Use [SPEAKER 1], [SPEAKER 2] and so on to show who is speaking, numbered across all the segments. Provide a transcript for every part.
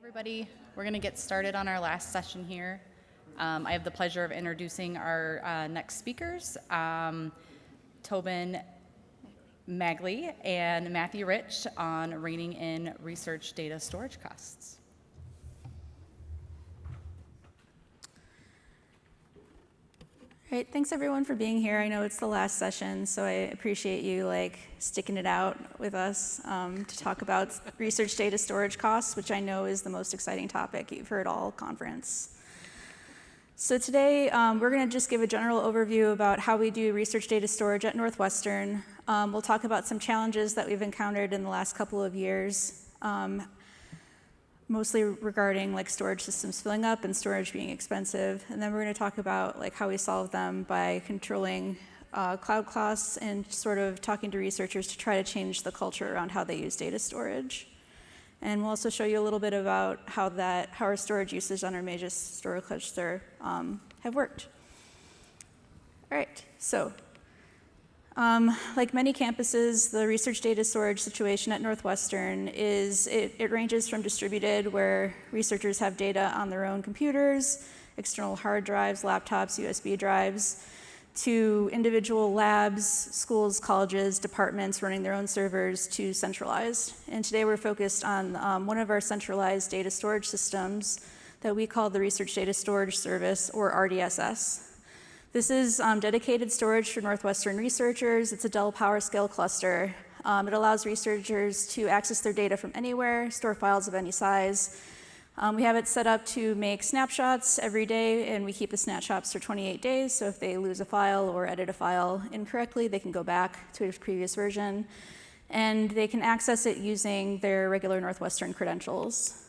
[SPEAKER 1] Everybody, we're going to get started on our last session here. I have the pleasure of introducing our next speakers, Tobin Magley and Matthew Rich on reining in research data storage costs.
[SPEAKER 2] All right, thanks everyone for being here. I know it's the last session, so I appreciate you sticking it out with us to talk about research data storage costs, which I know is the most exciting topic you've heard all conference. So today we're going to just give a general overview about how we do research data storage at Northwestern. We'll talk about some challenges that we've encountered in the last couple of years, mostly regarding storage systems filling up and storage being expensive. And then we're going to talk about how we solve them by controlling cloud costs and sort of talking to researchers to try to change the culture around how they use data storage. And we'll also show you a little bit about how our storage usage on our major storage cluster have worked. All right, so like many campuses, the research data storage situation at Northwestern it ranges from distributed, where researchers have data on their own computers, external hard drives, laptops, USB drives, to individual labs, schools, colleges, departments running their own servers, to centralized. And today we're focused on one of our centralized data storage systems that we call the Research Data Storage Service, or RDSS. This is dedicated storage for Northwestern researchers. It's a Dell PowerScale cluster. It allows researchers to access their data from anywhere, store files of any size. We have it set up to make snapshots every day, and we keep the snapshots for 28 days. So if they lose a file or edit a file incorrectly, they can go back to its previous version. And they can access it using their regular Northwestern credentials.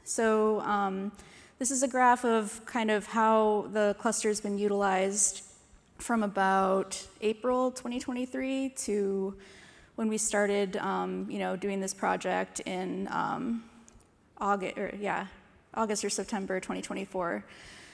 [SPEAKER 2] So this is a graph of kind of how the cluster has been utilized from about April 2023 to when we started, doing this project in August or September 2024.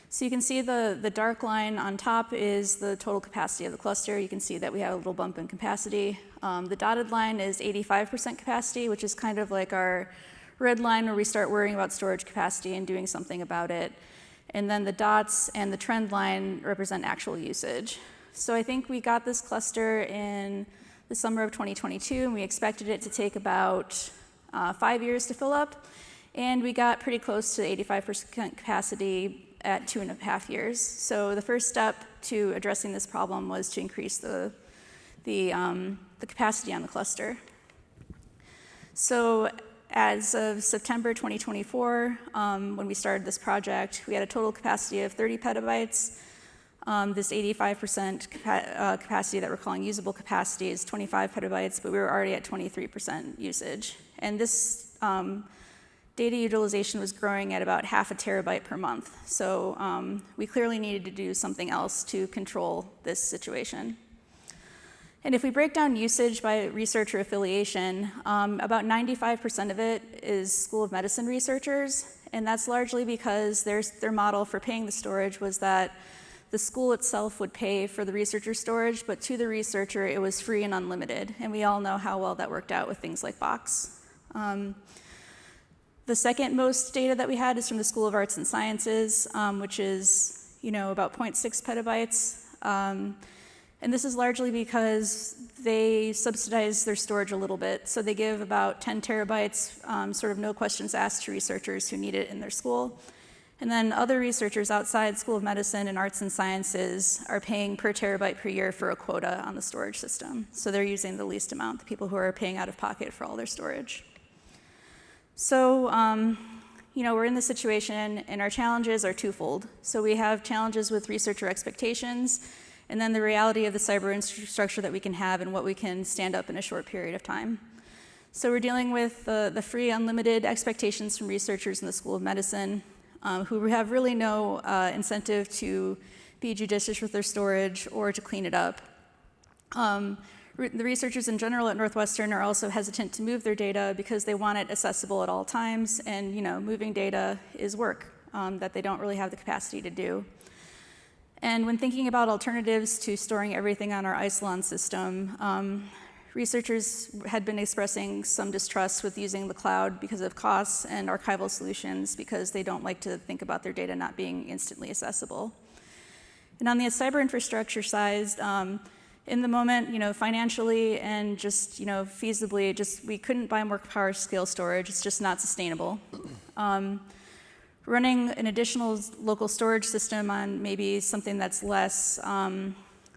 [SPEAKER 2] So you can see the dark line on top is the total capacity of the cluster. You can see that we have a little bump in capacity. The dotted line is 85% capacity, which is kind of like our red line where we start worrying about storage capacity and doing something about it. And then the dots and the trend line represent actual usage. So I think we got this cluster in the summer of 2022, and we expected it to take about 5 years to fill up. And we got pretty close to 85% capacity at 2.5 years. So the first step to addressing this problem was to increase the capacity on the cluster. So as of September 2024, when we started this project, we had a total capacity of 30 petabytes. This 85% capacity that we're calling usable capacity is 25 petabytes, but we were already at 23% usage. And this data utilization was growing at about 0.5 terabyte per month. So we clearly needed to do something else to control this situation. And if we break down usage by researcher affiliation, about 95% of it is School of Medicine researchers, and that's largely because their model for paying the storage was that the school itself would pay for the researcher storage, but to the researcher it was free and unlimited, and we all know how well that worked out with things like Box. The second most data that we had is from the School of Arts and Sciences, which is about 0.6 petabytes. And this is largely because they subsidize their storage a little bit. So they give about 10 terabytes, sort of no questions asked, to researchers who need it in their school. And then other researchers outside School of Medicine and Arts and Sciences are paying per terabyte per year for a quota on the storage system. So they're using the least amount, the people who are paying out of pocket for all their storage. So, we're in this situation, and our challenges are twofold. So we have challenges with researcher expectations, and then the reality of the cyber infrastructure that we can have and what we can stand up in a short period of time. So we're dealing with the free, unlimited expectations from researchers in the School of Medicine, who have really no incentive to be judicious with their storage or to clean it up. The researchers in general at Northwestern are also hesitant to move their data because they want it accessible at all times, and moving data is work that they don't really have the capacity to do. And when thinking about alternatives to storing everything on our Isilon system, researchers had been expressing some distrust with using the cloud because of costs, and archival solutions because they don't like to think about their data not being instantly accessible. And on the cyber infrastructure side, in the moment, financially and just, feasibly, we couldn't buy more power scale storage. It's just not sustainable. Running an additional local storage system on maybe something that's less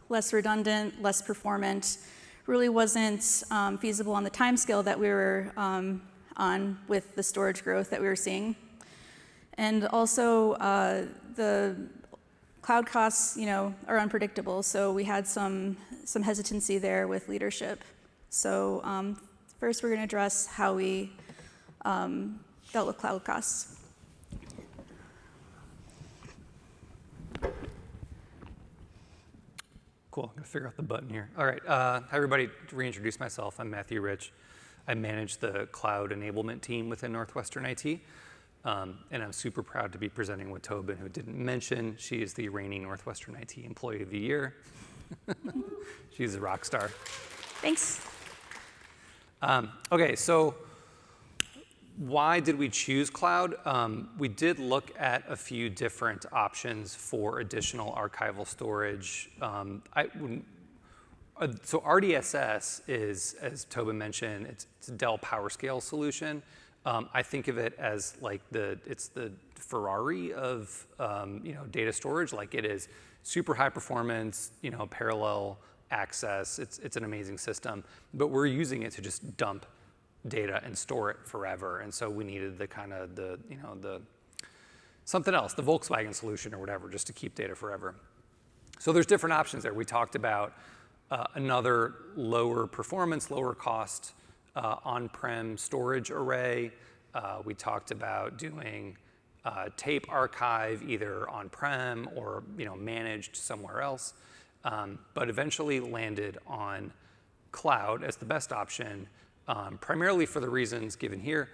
[SPEAKER 2] redundant, less performant, really wasn't feasible on the time scale that we were on with the storage growth that we were seeing. And also the cloud costs, are unpredictable, so we had some hesitancy there with leadership. So first we're going to address how we dealt with cloud costs.
[SPEAKER 3] Cool, I'm gonna figure out the button here. All right, hi everybody, to reintroduce myself, I'm Matthew Rich. I manage the cloud enablement team within Northwestern IT. And I'm super proud to be presenting with Tobin, who didn't mention. She is the reigning Northwestern IT Employee of the Year. She's a rock star.
[SPEAKER 2] Thanks.
[SPEAKER 3] Okay, so why did we choose cloud? We did look at a few different options for additional archival storage. So RDSS is, as Tobin mentioned, it's a Dell PowerScale solution. I think of it as like it's the Ferrari of data storage. Like it is super high performance, parallel access. It's an amazing system, but we're using it to just dump data and store it forever. And so we needed the kind of the something else, the Volkswagen solution or whatever, just to keep data forever. So there's different options there. We talked about another lower performance, lower cost on-prem storage array. We talked about doing tape archive either on-prem or managed somewhere else, but eventually landed on cloud as the best option, primarily for the reasons given here.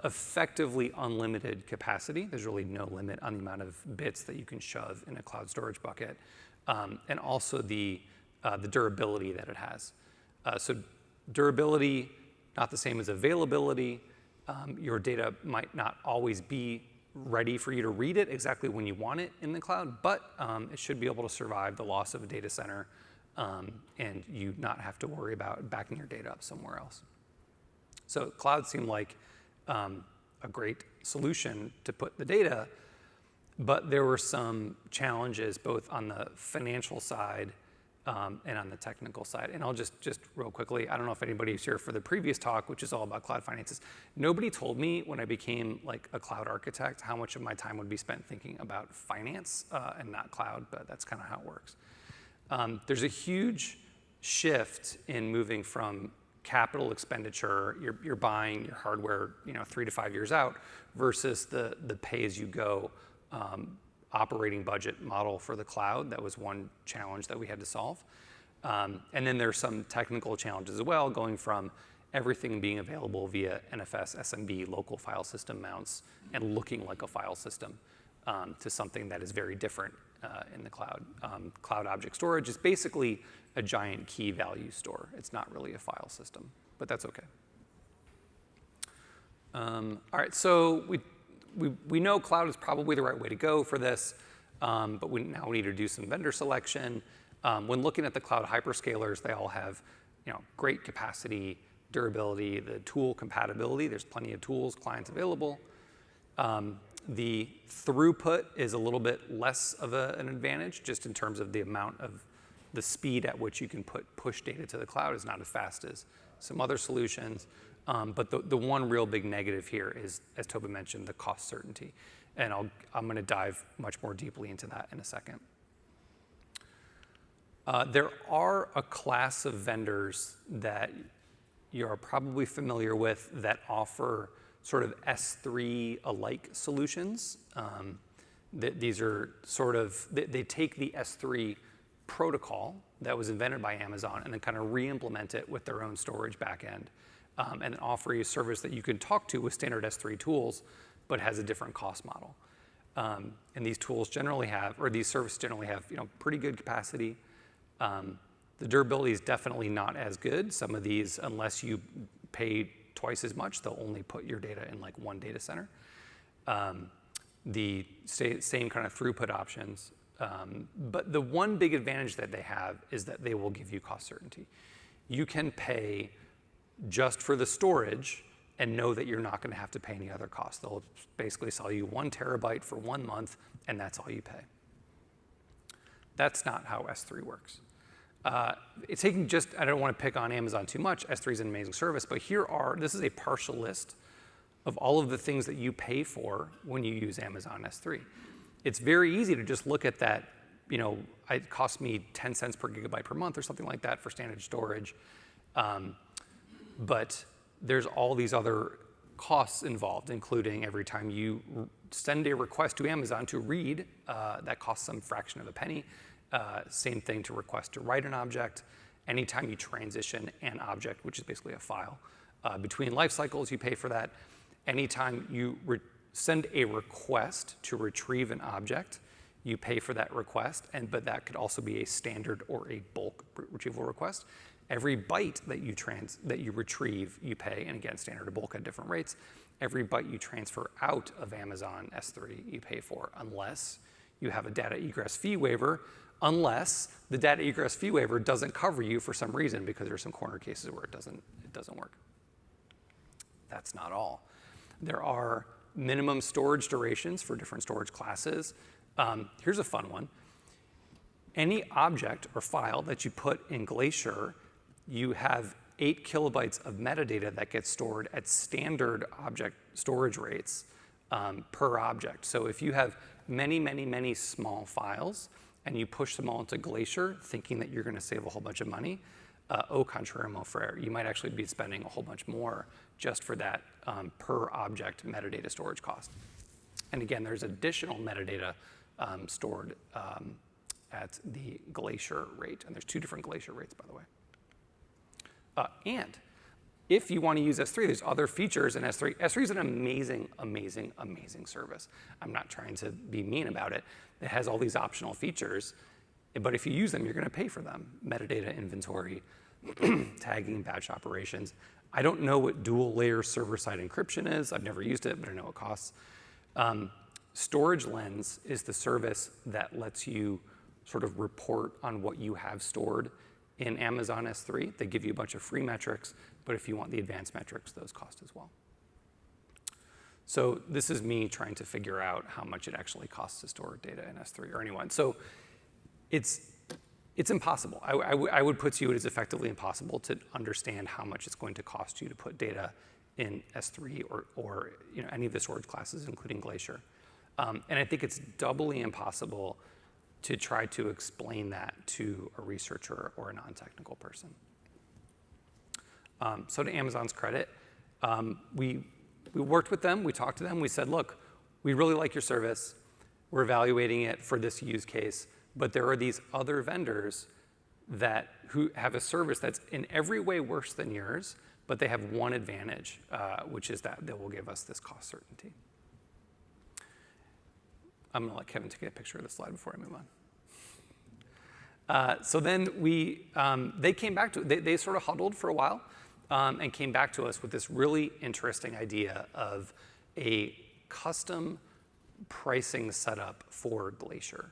[SPEAKER 3] Effectively unlimited capacity. There's really no limit on the amount of bits that you can shove in a cloud storage bucket, and also the durability that it has. So durability, not the same as availability. Your data might not always be ready for you to read it exactly when you want it in the cloud, but it should be able to survive the loss of a data center and you not have to worry about backing your data up somewhere else. So cloud seemed like a great solution to put the data, but there were some challenges both on the financial side and on the technical side. And I'll just real quickly, I don't know if anybody's here for the previous talk, which is all about cloud finances. Nobody told me when I became like a cloud architect how much of my time would be spent thinking about finance and not cloud, but that's kind of how it works. There's a huge shift in moving from capital expenditure, you're buying your hardware 3 to 5 years out, versus the pay-as-you-go operating budget model for the cloud. That was one challenge that we had to solve. And then there's some technical challenges as well, going from everything being available via NFS, SMB, local file system mounts, and looking like a file system to something that is very different in the cloud. Cloud object storage is basically a giant key value store. It's not really a file system, but that's okay. All right, so we know cloud is probably the right way to go for this, but now we need to do some vendor selection. When looking at the cloud hyperscalers, they all have great capacity, durability, the tool compatibility. There's plenty of tools, clients available. The throughput is a little bit less of an advantage, just in terms of the amount of the speed at which you can push data to the cloud is not as fast as some other solutions. But the one real big negative here is, as Tobin mentioned, the cost certainty. And I'm going to dive much more deeply into that in a second. There are a class of vendors that you're probably familiar with that offer sort of S3-alike solutions. These are sort of, they take the S3 protocol that was invented by Amazon and then kind of re-implement it with their own storage backend, and offer you a service that you can talk to with standard S3 tools, but has a different cost model. And these tools generally have, or these services generally have, pretty good capacity, The durability is definitely not as good. Some of these, unless you pay twice as much, they'll only put your data in like one data center. The same kind of throughput options. But the one big advantage that they have is that they will give you cost certainty. You can pay just for the storage and know that you're not going to have to pay any other costs. They'll basically sell you 1 terabyte for 1 month, and that's all you pay. That's not how S3 works. It's taking just, I don't want to pick on Amazon too much. S3 is an amazing service, but this is a partial list of all of the things that you pay for when you use Amazon S3. It's very easy to just look at that, it costs me 10 cents per gigabyte per month or something like that for standard storage. But there's all these other costs involved, including every time you send a request to Amazon to read, that costs some fraction of a penny. Same thing to request to write an object. Anytime you transition an object, which is basically a file, between life cycles, you pay for that. Anytime you send a request to retrieve an object, you pay for that request, but that could also be a standard or a bulk retrieval request. Every byte that you retrieve, you pay, and again, standard or bulk at different rates. Every byte you transfer out of Amazon S3, you pay for, unless you have a data egress fee waiver, unless the data egress fee waiver doesn't cover you for some reason, because there's some corner cases where it doesn't work. That's not all. There are minimum storage durations for different storage classes. Here's a fun one. Any object or file that you put in Glacier, you have 8 kilobytes of metadata that gets stored at standard object storage rates per object. So if you have many, many, many small files and you push them all into Glacier thinking that you're going to save a whole bunch of money, au contraire, mon frère, you might actually be spending a whole bunch more just for that per object metadata storage cost. And again, there's additional metadata stored at the Glacier rate. And there's 2 different Glacier rates, by the way. And if you want to use S3, there's other features in S3. S3 is an amazing, amazing, amazing service. I'm not trying to be mean about it. It has all these optional features, but if you use them, you're going to pay for them. Metadata inventory, tagging, batch operations. I don't know what dual layer server-side encryption is. I've never used it, but I know it costs. Storage Lens is the service that lets you sort of report on what you have stored in Amazon S3. They give you a bunch of free metrics, but if you want the advanced metrics, those cost as well. So this is me trying to figure out how much it actually costs to store data in S3 or anyone. So it's impossible. I would put to you it is effectively impossible to understand how much it's going to cost you to put data in S3 or any of the storage classes, including Glacier. And I think it's doubly impossible to try to explain that to a researcher or a non-technical person. So to Amazon's credit, we worked with them, we talked to them, we said, look, we really like your service, we're evaluating it for this use case, but there are these other vendors who have a service that's in every way worse than yours, but they have one advantage, which is that they will give us this cost certainty. I'm going to let Kevin take a picture of the slide before I move on. So then they came back to it. They sort of huddled for a while and came back to us with this really interesting idea of a custom pricing setup for Glacier,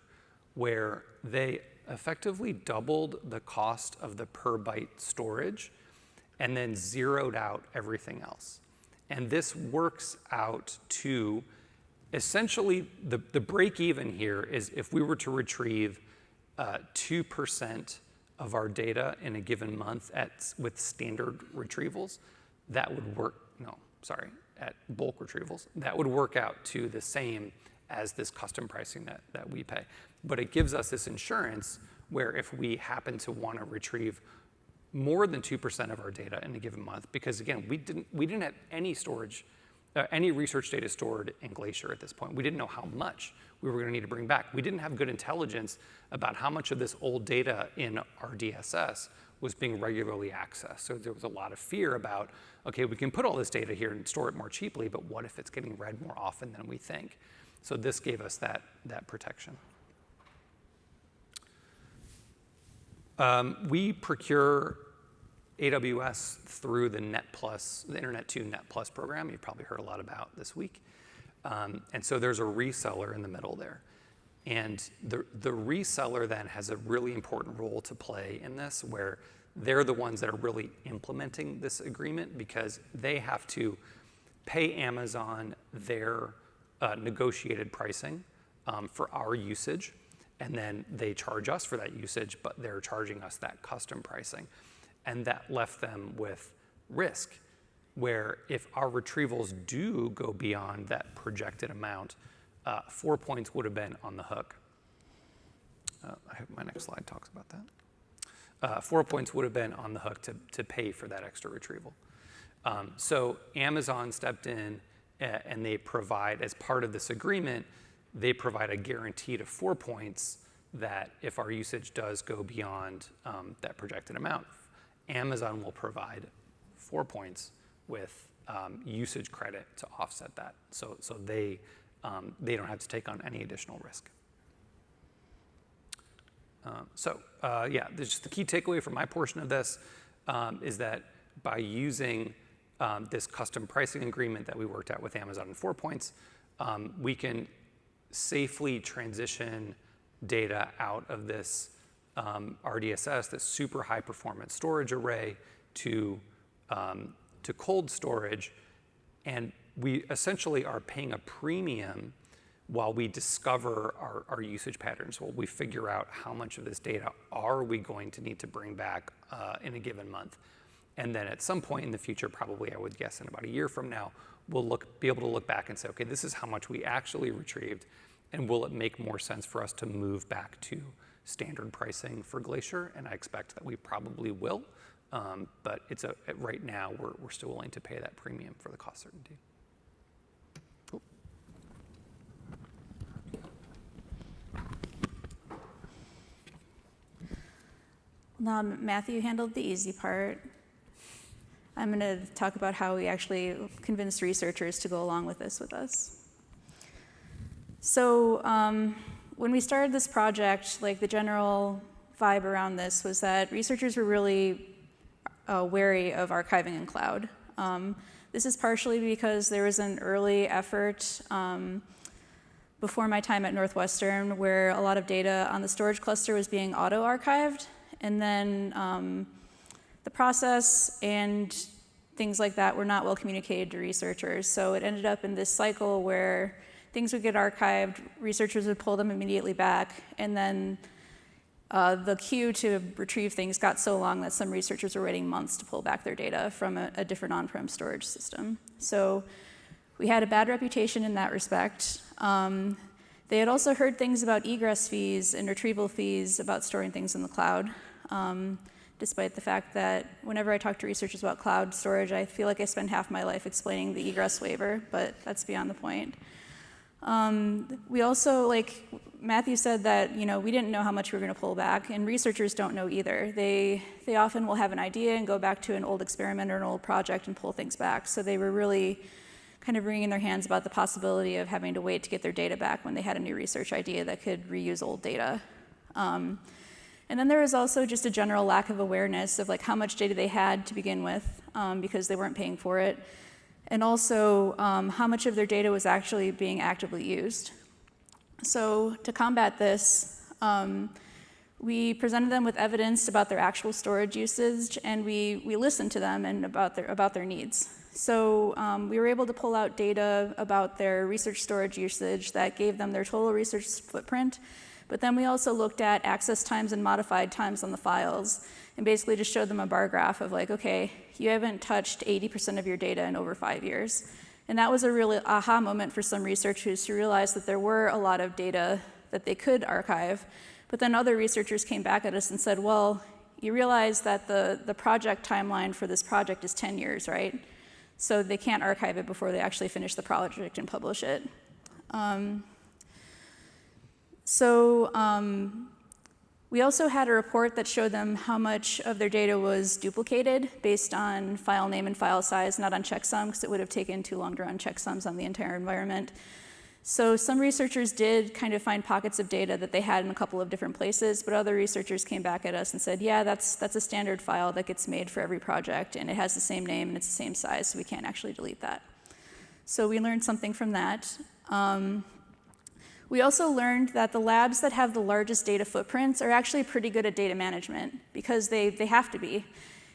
[SPEAKER 3] where they effectively doubled the cost of the per byte storage and then zeroed out everything else. And this works out to essentially the break even here is if we were to retrieve 2% of our data in a given month with standard retrievals, that would work, at bulk retrievals, that would work out to the same as this custom pricing that we pay. But it gives us this insurance where if we happen to want to retrieve more than 2% of our data in a given month, because again, we didn't have any storage, any research data stored in Glacier at this point. We didn't know how much we were going to need to bring back. We didn't have good intelligence about how much of this old data in our DSS was being regularly accessed. So there was a lot of fear about, okay, we can put all this data here and store it more cheaply, but what if it's getting read more often than we think? So this gave us that protection. We procure AWS through the the Internet 2 Net Plus program you've probably heard a lot about this week. And so there's a reseller in the middle there. And the reseller then has a really important role to play in this, where they're the ones that are really implementing this agreement, because they have to pay Amazon their negotiated pricing for our usage, and then they charge us for that usage, but they're charging us that custom pricing. And that left them with risk, where if our retrievals do go beyond that projected amount, 4 points would have been on the hook. I hope my next slide talks about that. 4 points would have been on the hook to pay for that extra retrieval. So Amazon stepped in and they provide, as part of this agreement, they provide a guarantee to 4 points that if our usage does go beyond that projected amount, Amazon will provide 4 points with usage credit to offset that. So they don't have to take on any additional risk. Just the key takeaway from my portion of this is that by using this custom pricing agreement that we worked out with Amazon in 4 points, we can safely transition data out of this RDSS, this super high performance storage array, to cold storage. And we essentially are paying a premium while we discover our usage patterns, while we figure out how much of this data are we going to need to bring back in a given month. And then at some point in the future, probably I would guess in about a year from now, we'll be able to look back and say, okay, this is how much we actually retrieved, and will it make more sense for us to move back to standard pricing for Glacier? And I expect that we probably will, but right now we're still willing to pay that premium for the cost certainty. Cool.
[SPEAKER 2] Now, Matthew handled the easy part. I'm going to talk about how we actually convinced researchers to go along with this with us. So when we started this project, the general vibe around this was that researchers were really wary of archiving in cloud. This is partially because there was an early effort before my time at Northwestern where a lot of data on the storage cluster was being auto-archived, and then the process and things like that were not well communicated to researchers. So it ended up in this cycle where things would get archived, researchers would pull them immediately back, and then the queue to retrieve things got so long that some researchers were waiting months to pull back their data from a different on-prem storage system. So we had a bad reputation in that respect. They had also heard things about egress fees and retrieval fees about storing things in the cloud. Despite the fact that whenever I talk to researchers about cloud storage, I feel like I spend half my life explaining the egress waiver, but that's beyond the point. We also, Matthew said that, we didn't know how much we were going to pull back, and researchers don't know either. They often will have an idea and go back to an old experiment or an old project and pull things back. So they were really kind of wringing their hands about the possibility of having to wait to get their data back when they had a new research idea that could reuse old data. And then there was also just a general lack of awareness of how much data they had to begin with, because they weren't paying for it, and also how much of their data was actually being actively used. So to combat this, we presented them with evidence about their actual storage usage, and we listened to them and about their needs. So we were able to pull out data about their research storage usage that gave them their total research footprint. But then we also looked at access times and modified times on the files, and basically just showed them a bar graph of okay, you haven't touched 80% of your data in over 5 years. And that was a really aha moment for some researchers to realize that there were a lot of data that they could archive. But then other researchers came back at us and said, well, you realize that the project timeline for this project is 10 years, right? So they can't archive it before they actually finish the project and publish it. We also had a report that showed them how much of their data was duplicated based on file name and file size, not on checksum, because it would have taken too long to run checksums on the entire environment. So some researchers did kind of find pockets of data that they had in a couple of different places, but other researchers came back at us and said, yeah, that's a standard file that gets made for every project, and it has the same name and it's the same size, so we can't actually delete that. So we learned something from that. We also learned that the labs that have the largest data footprints are actually pretty good at data management, because they have to be.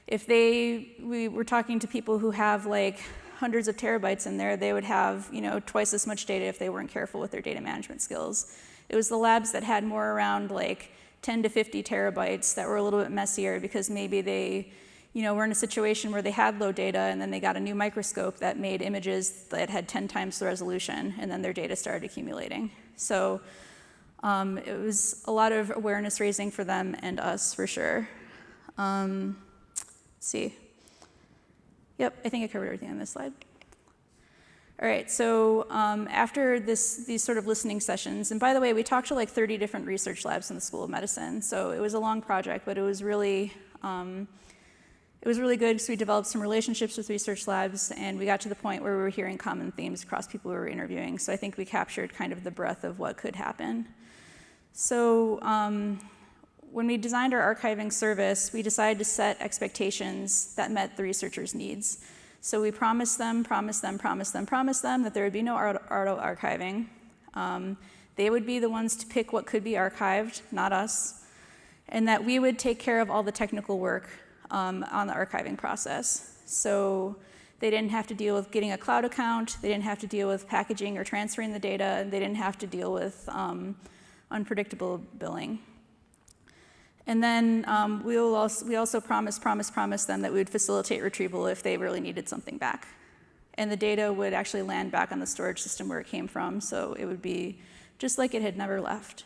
[SPEAKER 2] If we were talking to people who have like hundreds of terabytes in there, they would have, twice as much data if they weren't careful with their data management skills. It was the labs that had more around like 10 to 50 terabytes that were a little bit messier, because maybe they were in a situation where they had low data, and then they got a new microscope that made images that had 10 times the resolution, and then their data started accumulating. So it was a lot of awareness raising for them and us, for sure. Let's see. Yep, I think I covered everything on this slide. All right, so after these sort of listening sessions, and by the way, we talked to like 30 different research labs in the School of Medicine, so it was a long project, but it was really good because we developed some relationships with research labs, and we got to the point where we were hearing common themes across people we were interviewing, so I think we captured kind of the breadth of what could happen. So when we designed our archiving service, we decided to set expectations that met the researchers' needs. So we promised them that there would be no auto-archiving. They would be the ones to pick what could be archived, not us, and that we would take care of all the technical work on the archiving process. So they didn't have to deal with getting a cloud account, they didn't have to deal with packaging or transferring the data, and they didn't have to deal with unpredictable billing. And then we also promised them that we would facilitate retrieval if they really needed something back. And the data would actually land back on the storage system where it came from, so it would be just like it had never left.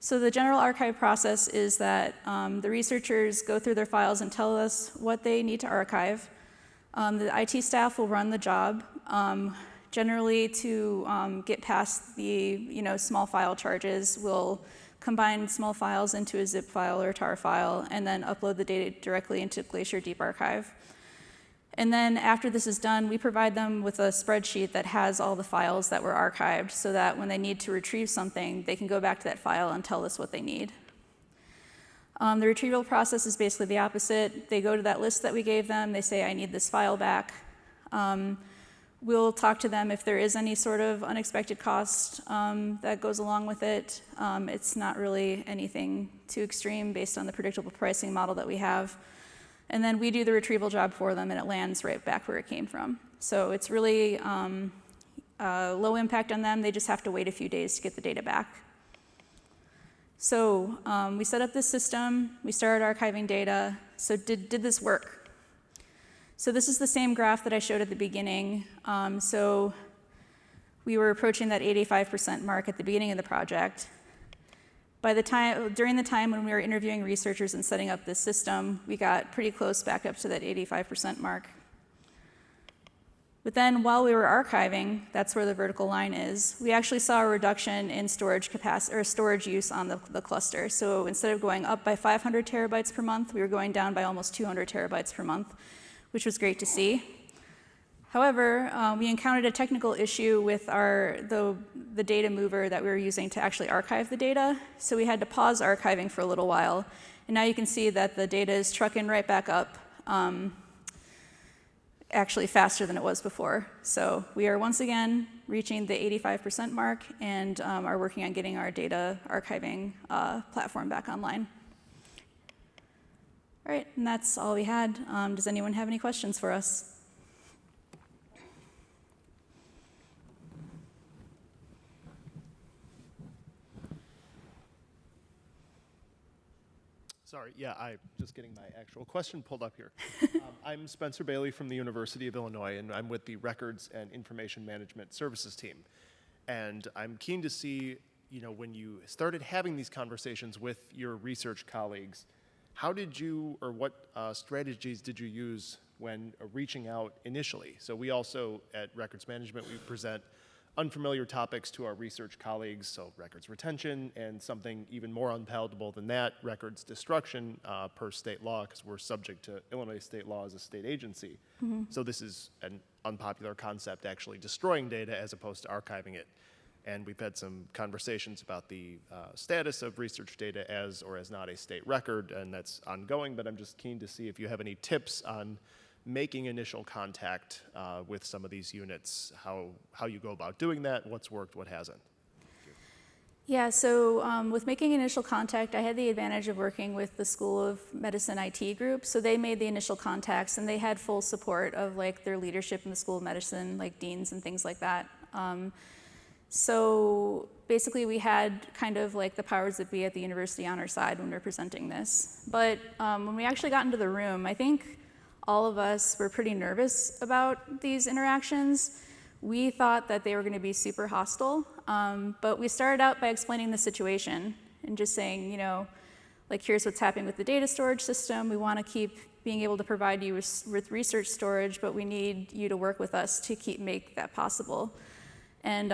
[SPEAKER 2] So the general archive process is that the researchers go through their files and tell us what they need to archive. The IT staff will run the job. Generally, to get past the small file charges, we'll combine small files into a zip file or a tar file, and then upload the data directly into Glacier Deep Archive. And then after this is done, we provide them with a spreadsheet that has all the files that were archived, so that when they need to retrieve something, they can go back to that file and tell us what they need. The retrieval process is basically the opposite. They go to that list that we gave them, they say, I need this file back. We'll talk to them if there is any sort of unexpected cost that goes along with it. It's not really anything too extreme based on the predictable pricing model that we have. And then we do the retrieval job for them, and it lands right back where it came from. So it's really low impact on them. They just have to wait a few days to get the data back. So we set up this system. We started archiving data. So did this work? So this is the same graph that I showed at the beginning. So we were approaching that 85% mark at the beginning of the project. During the time when we were interviewing researchers and setting up this system, we got pretty close back up to that 85% mark. But then while we were archiving, that's where the vertical line is, we actually saw a reduction in storage capacity or storage use on the cluster. So instead of going up by 500 terabytes per month, we were going down by almost 200 terabytes per month, which was great to see. However, we encountered a technical issue with the data mover that we were using to actually archive the data. So we had to pause archiving for a little while. And now you can see that the data is trucking right back up, actually faster than it was before. So we are once again reaching the 85% mark and are working on getting our data archiving platform back online. All right, and that's all we had. Does anyone have any questions for us?
[SPEAKER 4] Sorry, yeah, I'm just getting my actual question pulled up here. I'm Spencer Bailey from the University of Illinois, and I'm with the Records and Information Management Services team. And I'm keen to see, when you started having these conversations with your research colleagues, how did you, or what strategies did you use when reaching out initially? So we also, at Records Management, we present unfamiliar topics to our research colleagues, so records retention, and something even more unpalatable than that, records destruction per state law, because we're subject to Illinois state law as a state agency. Mm-hmm. So this is an unpopular concept, actually destroying data as opposed to archiving it. And we've had some conversations about the status of research data as or as not a state record, and that's ongoing, but I'm just keen to see if you have any tips on making initial contact with some of these units, how you go about doing that, what's worked, what hasn't.
[SPEAKER 2] Yeah, so with making initial contact, I had the advantage of working with the School of Medicine IT group. So they made the initial contacts, and they had full support of like their leadership in the School of Medicine, like deans and things like that. So basically, we had kind of like the powers that be at the university on our side when we were presenting this. But when we actually got into the room, I think all of us were pretty nervous about these interactions. We thought that they were going to be super hostile, but we started out by explaining the situation and just saying, you know, like, here's what's happening with the data storage system. We want to keep being able to provide you with research storage, but we need you to work with us to make that possible. And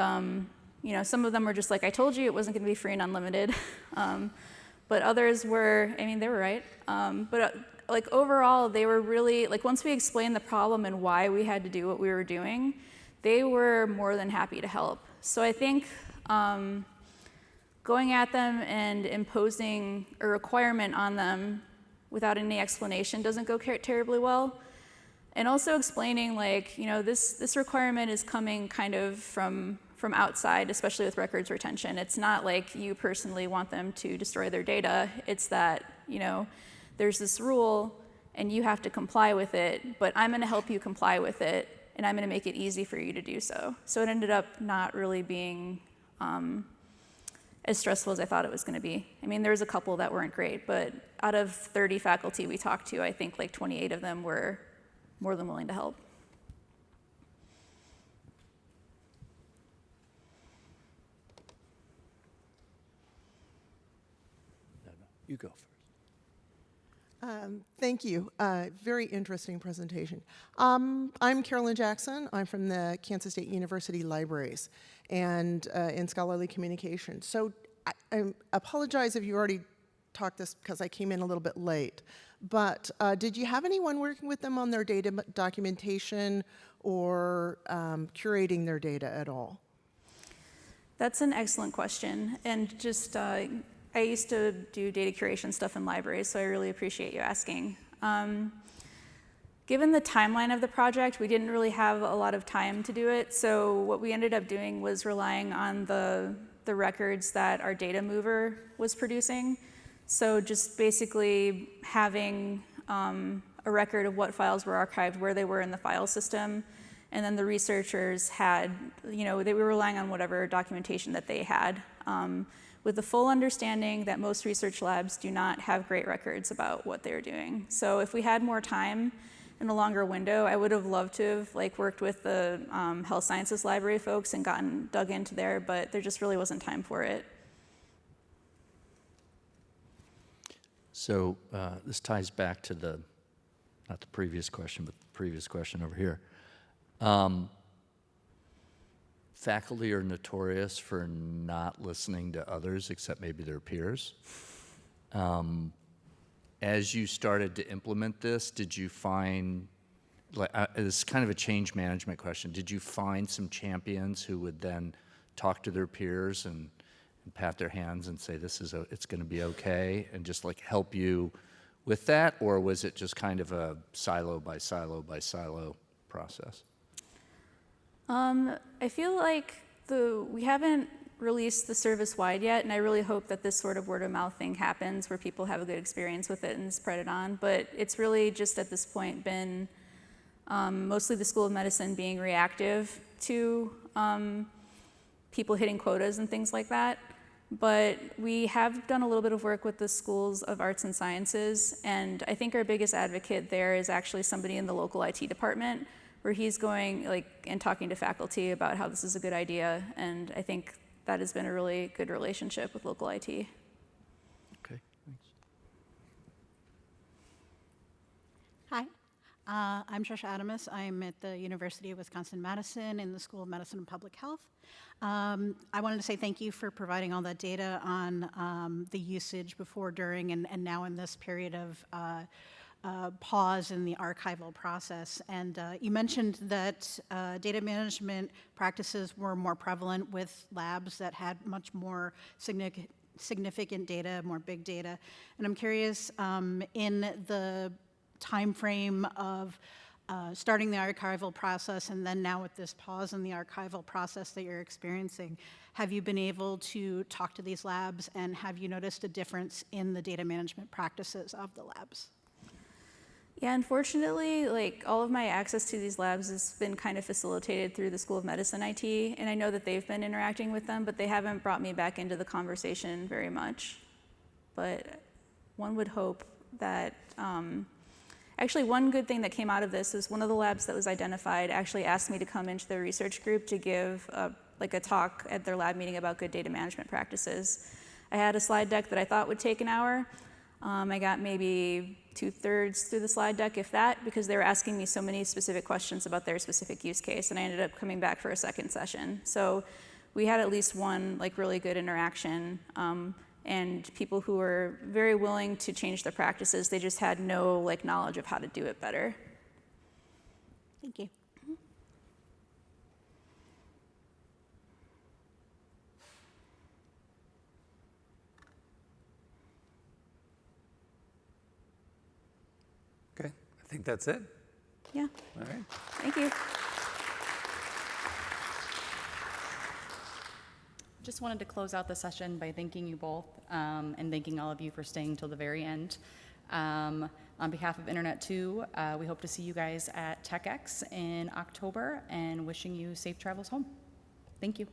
[SPEAKER 2] you know, some of them were just like, I told you it wasn't going to be free and unlimited. But others were, I mean, they were right. But like overall, they were really, like once we explained the problem and why we had to do what we were doing, they were more than happy to help. So I think going at them and imposing a requirement on them without any explanation doesn't go terribly well. And also explaining, like, you know, this requirement is coming kind of from outside, especially with records retention. It's not like you personally want them to destroy their data. It's that, you know, there's this rule and you have to comply with it, but I'm going to help you comply with it, and I'm going to make it easy for you to do so. So it ended up not really being as stressful as I thought it was going to be. I mean, there was a couple that weren't great, but out of 30 faculty we talked to, I think like 28 of them were more than willing to help.
[SPEAKER 5] You go first.
[SPEAKER 6] Thank you. Very interesting presentation. I'm Carolyn Jackson. I'm from the Kansas State University Libraries and in scholarly communication. So I apologize if you already talked this because I came in a little bit late. But did you have anyone working with them on their data documentation or curating their data at all?
[SPEAKER 2] That's an excellent question. And just, I used to do data curation stuff in libraries, so I really appreciate you asking. Given the timeline of the project, we didn't really have a lot of time to do it. So what we ended up doing was relying on the records that our data mover was producing. So just basically having a record of what files were archived, where they were in the file system, and then the researchers had, you know, they were relying on whatever documentation that they had, with the full understanding that most research labs do not have great records about what they're doing. So if we had more time and a longer window, I would have loved to have like worked with the health sciences library folks and dug into there, but there just really wasn't time for it.
[SPEAKER 5] So this ties back to not the previous question, but the previous question over here. Faculty are notorious for not listening to others except maybe their peers. As you started to implement this, did you find, it's kind of a change management question, did you find some champions who would then talk to their peers and pat their hands and say, it's going to be okay, and just like help you with that? Or was it just kind of a silo by silo by silo process?
[SPEAKER 2] I feel like we haven't released the service wide yet, and I really hope that this sort of word of mouth thing happens where people have a good experience with it and spread it on. But it's really just at this point been mostly the School of Medicine being reactive to people hitting quotas and things like that. But we have done a little bit of work with the schools of arts and sciences, and I think our biggest advocate there is actually somebody in the local IT department, where he's going and talking to faculty about how this is a good idea, and I think that has been a really good relationship with local IT.
[SPEAKER 5] Okay, thanks.
[SPEAKER 7] Hi, I'm Trisha Adamus. I'm at the University of Wisconsin-Madison in the School of Medicine and Public Health. I wanted to say thank you for providing all that data on the usage before, during, and now in this period of pause in the archival process. And you mentioned that data management practices were more prevalent with labs that had much more significant data, more big data. And I'm curious, in the time frame of starting the archival process and then now with this pause in the archival process that you're experiencing, have you been able to talk to these labs, and have you noticed a difference in the data management practices of the labs?
[SPEAKER 2] Yeah, unfortunately, like all of my access to these labs has been kind of facilitated through the School of Medicine IT, and I know that they've been interacting with them, but they haven't brought me back into the conversation very much. But one would hope that, actually one good thing that came out of this is one of the labs that was identified actually asked me to come into their research group to give like a talk at their lab meeting about good data management practices. I had a slide deck that I thought would take an hour. I got maybe 2/3 through the slide deck, if that, because they were asking me so many specific questions about their specific use case, and I ended up coming back for a second session. So we had at least one like really good interaction, and people who were very willing to change their practices. They just had no like knowledge of how to do it better.
[SPEAKER 7] Thank you.
[SPEAKER 3] Okay, I think that's it.
[SPEAKER 2] Yeah,
[SPEAKER 3] All right.
[SPEAKER 2] thank you.
[SPEAKER 1] Just wanted to close out the session by thanking you both and thanking all of you for staying till the very end. On behalf of Internet 2, we hope to see you guys at TechX in October and wishing you safe travels home. Thank you.